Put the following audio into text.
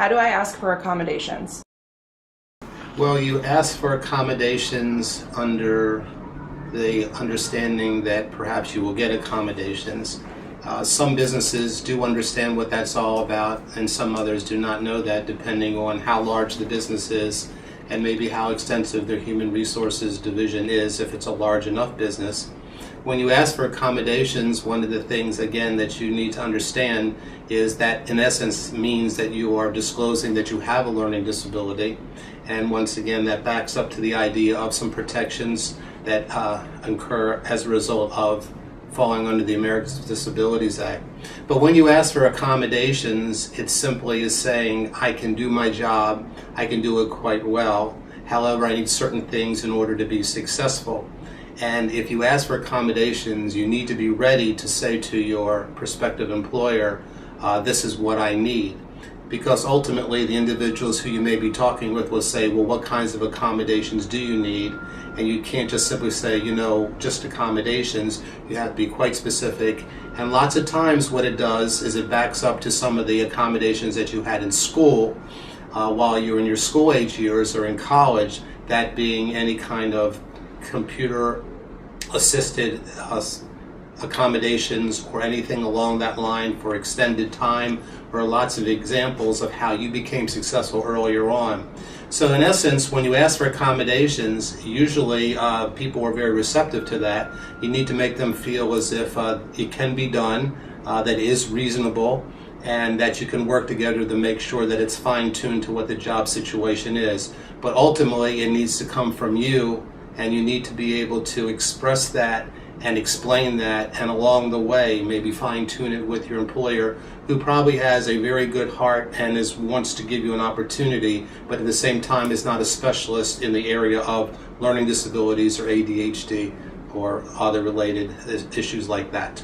How do I ask for accommodations? Well, you ask for accommodations under the understanding that perhaps you will get accommodations. Some businesses do understand what that's all about, and some others do not know that, depending on how large the business is and maybe how extensive their human resources division is, if it's a large enough business. When you ask for accommodations, one of the things, again, that you need to understand is that, in essence, means that you are disclosing that you have a learning disability. And once again, that backs up to the idea of some protections that occur as a result of falling under the Americans with Disabilities Act. But when you ask for accommodations, it simply is saying, I can do my job, I can do it quite well, however, I need certain things in order to be successful. And if you ask for accommodations, you need to be ready to say to your prospective employer, this is what I need. Because ultimately the individuals who you may be talking with will say, well, what kinds of accommodations do you need? And you can't just simply say, just accommodations. You have to be quite specific. And lots of times what it does is it backs up to some of the accommodations that you had in school while you were in your school age years or in college, that being any kind of computer assisted accommodations or anything along that line for extended time, or lots of examples of how you became successful earlier on. So in essence, when you ask for accommodations, usually people are very receptive to that. You need to make them feel as if it can be done, that it is reasonable, and that you can work together to make sure that it's fine-tuned to what the job situation is. But ultimately, it needs to come from you, and you need to be able to express that and explain that, and along the way maybe fine-tune it with your employer, who probably has a very good heart and wants to give you an opportunity, but at the same time is not a specialist in the area of learning disabilities or ADHD or other related issues like that.